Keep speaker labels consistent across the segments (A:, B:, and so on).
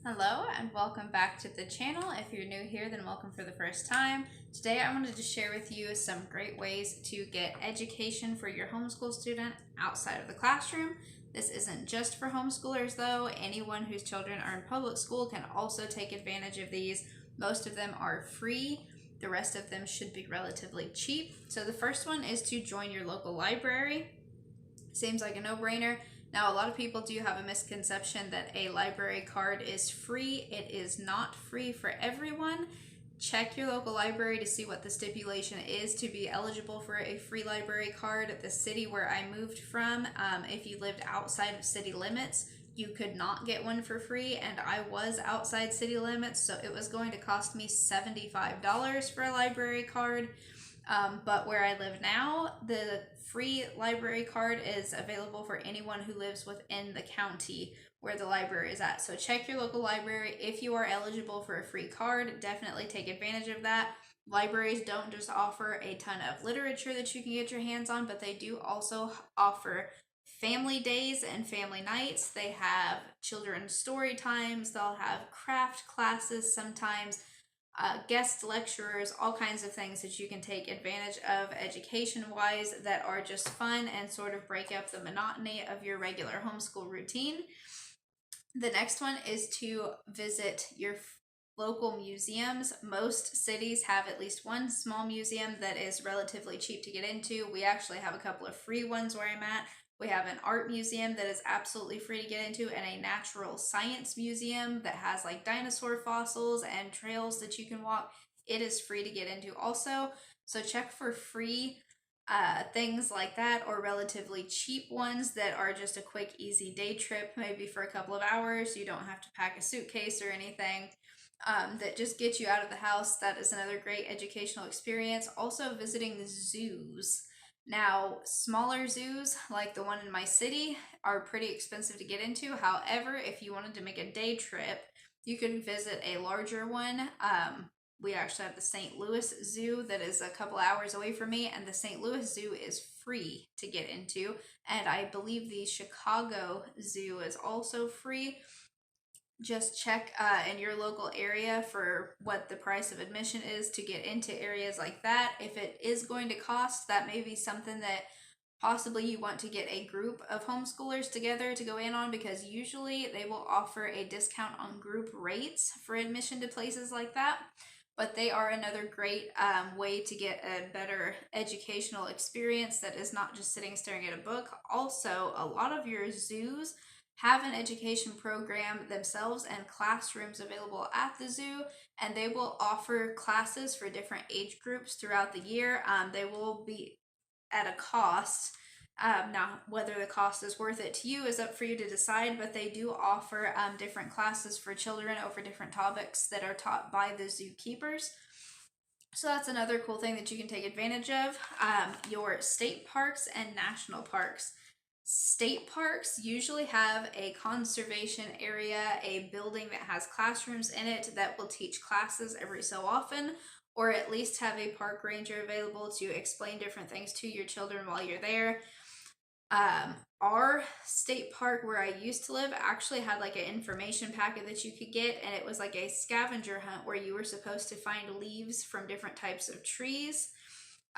A: Hello and welcome back to the channel. If you're new here, then welcome for the first time. Today I wanted to share with you some great ways to get education for your homeschool student outside of the classroom. This isn't just for homeschoolers though. Anyone whose children are in public school can also take advantage of these. Most of them are free. The rest of them should be relatively cheap. So the first one is to join your local library. Seems like a no-brainer. Now, a lot of people do have a misconception that a library card is free. It is not free for everyone. Check your local library to see what the stipulation is to be eligible for a free library card. The city where I moved from, if you lived outside of city limits, you could not get one for free, and I was outside city limits, so it was going to cost me $75 for a library card. But where I live now, the free library card is available for anyone who lives within the county where the library is at. So check your local library. If you are eligible for a free card, definitely take advantage of that. Libraries don't just offer a ton of literature that you can get your hands on, but they do also offer family days and family nights. They have children's story times. They'll have craft classes sometimes. Guest lecturers, all kinds of things that you can take advantage of education-wise that are just fun and sort of break up the monotony of your regular homeschool routine. The next one is to visit your local museums. Most cities have at least one small museum that is relatively cheap to get into. We actually have a couple of free ones where I'm at. We have an art museum that is absolutely free to get into, and a natural science museum that has like dinosaur fossils and trails that you can walk. It is free to get into also. So check for free things like that, or relatively cheap ones that are just a quick, easy day trip, maybe for a couple of hours. You don't have to pack a suitcase or anything. That just get you out of the house. That is another great educational experience. Also visiting the zoos. Now, smaller zoos like the one in my city are pretty expensive to get into. However, if you wanted to make a day trip, you can visit a larger one. We actually have the St. Louis Zoo that is a couple hours away from me, and the St. Louis Zoo is free to get into. And I believe the Chicago Zoo is also free. Just check in your local area for what the price of admission is to get into areas like that. If it is going to cost, that may be something that possibly you want to get a group of homeschoolers together to go in on, because usually they will offer a discount on group rates for admission to places like that. But they are another great way to get a better educational experience that is not just sitting staring at a book. Also, a lot of your zoos have an education program themselves and classrooms available at the zoo, and they will offer classes for different age groups throughout the year. They will be at a cost. Now, whether the cost is worth it to you is up for you to decide, but they do offer different classes for children over different topics that are taught by the zookeepers. So that's another cool thing that you can take advantage of. Your state parks and national parks. State parks usually have a conservation area, a building that has classrooms in it that will teach classes every so often, or at least have a park ranger available to explain different things to your children while you're there. Our state park where I used to live actually had like an information packet that you could get, and it was like a scavenger hunt where you were supposed to find leaves from different types of trees.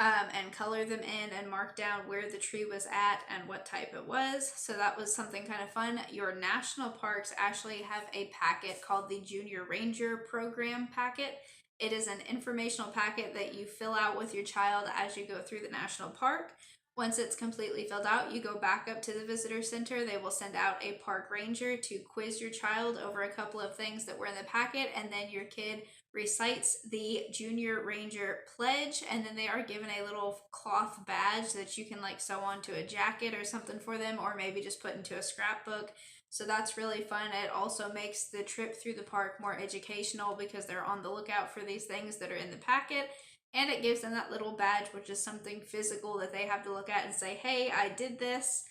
A: And color them in and mark down where the tree was at and what type it was. So that was something kind of fun. Your national parks actually have a packet called the Junior Ranger Program packet. It is an informational packet that you fill out with your child as you go through the national park. Once it's completely filled out, you go back up to the visitor center. They will send out a park ranger to quiz your child over a couple of things that were in the packet, and then your kid recites the Junior Ranger pledge, and then they are given a little cloth badge that you can like sew onto a jacket or something for them, or maybe just put into a scrapbook. So that's really fun. It also makes the trip through the park more educational because they're on the lookout for these things that are in the packet, and it gives them that little badge, which is something physical that they have to look at and say, hey, I did this.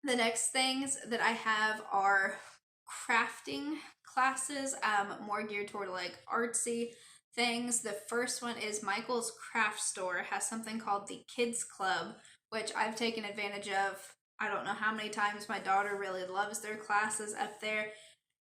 A: The next things that I have are crafting classes, more geared toward like artsy things. The first one is Michael's Craft Store. It has something called the Kids Club, which I've taken advantage of. I don't know how many times. My daughter really loves their classes up there.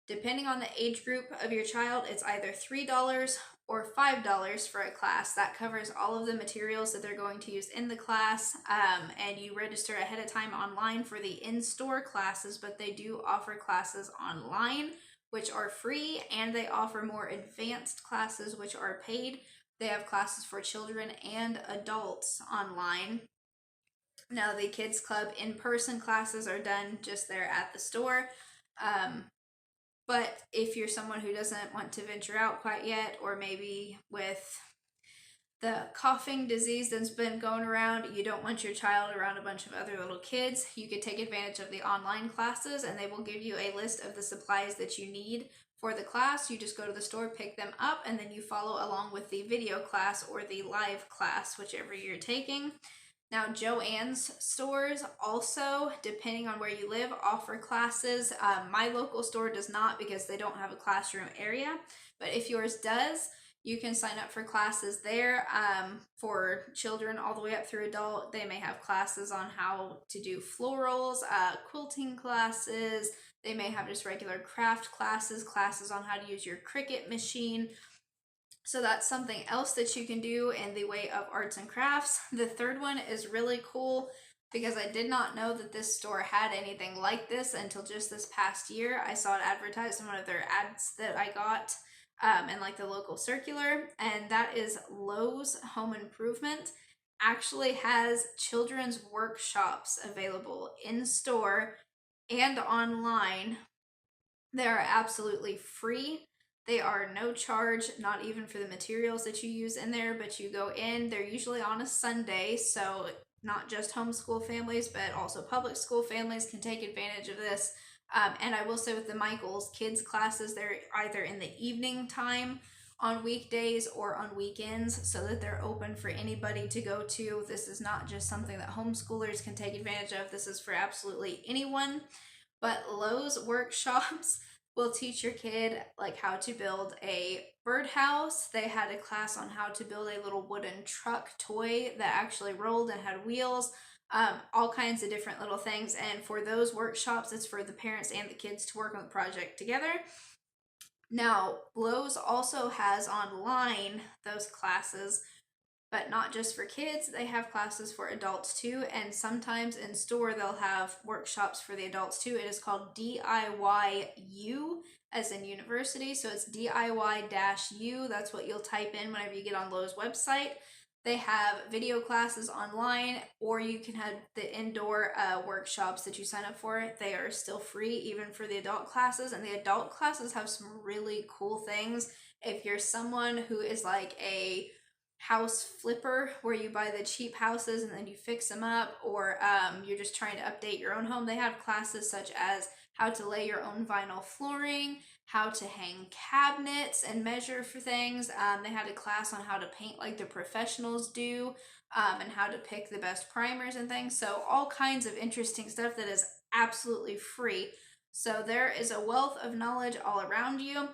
A: Depending on the age group of your child, it's either $3 or $5 for a class. That covers all of the materials that they're going to use in the class, and you register ahead of time online for the in-store classes, but they do offer classes online, which are free, and they offer more advanced classes, which are paid. They have classes for children and adults online. Now, the Kids Club in-person classes are done just there at the store. But if you're someone who doesn't want to venture out quite yet, or maybe with the coughing disease that's been going around, you don't want your child around a bunch of other little kids, you could take advantage of the online classes, and they will give you a list of the supplies that you need for the class. You just go to the store, pick them up, and then you follow along with the video class or the live class, whichever you're taking. Now, Joann's stores also, depending on where you live, offer classes. My local store does not because they don't have a classroom area, but if yours does, you can sign up for classes there. For children all the way up through adult, they may have classes on how to do florals, quilting classes. They may have just regular craft classes, classes on how to use your Cricut machine. So that's something else that you can do in the way of arts and crafts. The third one is really cool because I did not know that this store had anything like this until just this past year. I saw it advertised in one of their ads that I got in like the local circular, and that is Lowe's Home Improvement actually has children's workshops available in store and online. They are absolutely free. They are no charge, not even for the materials that you use in there, but you go in. They're usually on a Sunday, so not just homeschool families, but also public school families can take advantage of this. And I will say with the Michaels kids classes, they're either in the evening time on weekdays or on weekends, so that they're open for anybody to go to. This is not just something that homeschoolers can take advantage of. This is for absolutely anyone. But Lowe's workshops will teach your kid like how to build a birdhouse. They had a class on how to build a little wooden truck toy that actually rolled and had wheels. All kinds of different little things. And for those workshops, it's for the parents and the kids to work on the project together. Now, Lowe's also has online those classes, but not just for kids. They have classes for adults too, and sometimes in store they'll have workshops for the adults too. It is called DIY-U as in university, so it's DIY-U. That's what you'll type in whenever you get on Lowe's website. They have video classes online, or you can have the indoor workshops that you sign up for. They are still free even for the adult classes, and the adult classes have some really cool things. If you're someone who is like a house flipper where you buy the cheap houses and then you fix them up, or you're just trying to update your own home, they have classes such as how to lay your own vinyl flooring, how to hang cabinets and measure for things. They had a class on how to paint like the professionals do, and how to pick the best primers and things. So all kinds of interesting stuff that is absolutely free. So there is a wealth of knowledge all around you.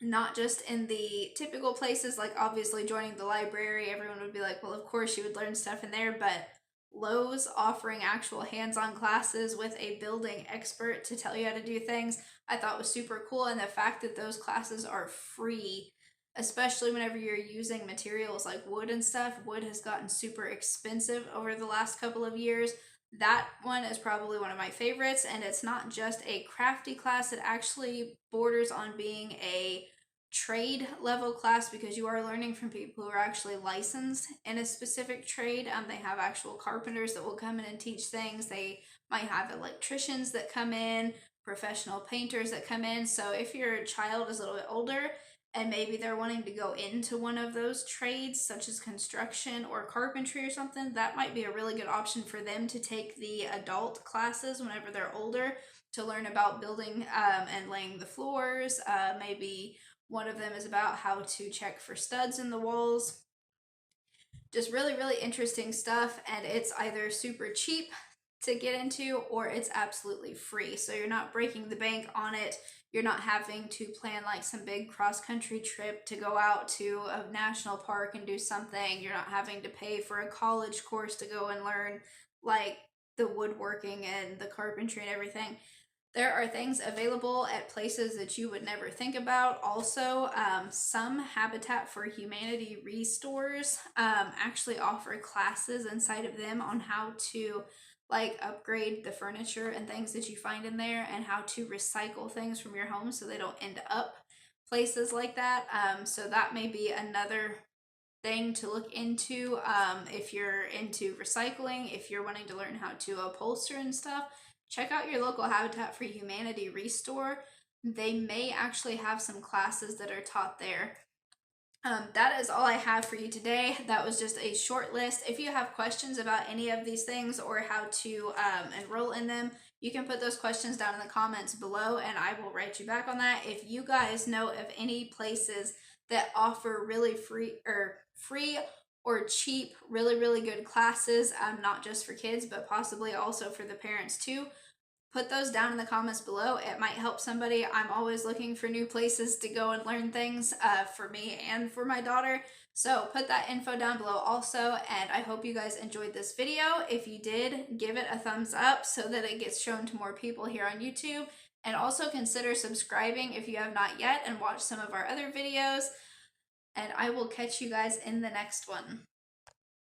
A: Not just in the typical places, like obviously joining the library, everyone would be like, well, of course you would learn stuff in there, but Lowe's offering actual hands-on classes with a building expert to tell you how to do things, I thought was super cool. And the fact that those classes are free, especially whenever you're using materials like wood and stuff. Wood has gotten super expensive over the last couple of years. That one is probably one of my favorites, and it's not just a crafty class. It actually borders on being a trade level class because you are learning from people who are actually licensed in a specific trade. They have actual carpenters that will come in and teach things. They might have electricians that come in, professional painters that come in. So if your child is a little bit older and maybe they're wanting to go into one of those trades such as construction or carpentry or something, that might be a really good option for them to take the adult classes whenever they're older, to learn about building and laying the floors. Maybe one of them is about how to check for studs in the walls. Just really, really interesting stuff, and it's either super cheap to get into or it's absolutely free. So you're not breaking the bank on it. You're not having to plan like some big cross-country trip to go out to a national park and do something. You're not having to pay for a college course to go and learn like the woodworking and the carpentry and everything. There are things available at places that you would never think about. Also, some Habitat for Humanity restores actually offer classes inside of them on how to like upgrade the furniture and things that you find in there, and how to recycle things from your home so they don't end up places like that. So that may be another thing to look into if you're into recycling, if you're wanting to learn how to upholster and stuff. Check out your local Habitat for Humanity restore. They may actually have some classes that are taught there. That is all I have for you today. That was just a short list. If you have questions about any of these things or how to enroll in them, you can put those questions down in the comments below and I will write you back on that. If you guys know of any places that offer really free or cheap, really good classes, not just for kids, but possibly also for the parents too, put those down in the comments below. It might help somebody. I'm always looking for new places to go and learn things for me and for my daughter. So put that info down below also, and I hope you guys enjoyed this video. If you did, give it a thumbs up so that it gets shown to more people here on YouTube. And also consider subscribing if you have not yet, and watch some of our other videos. And I will catch you guys in the next one.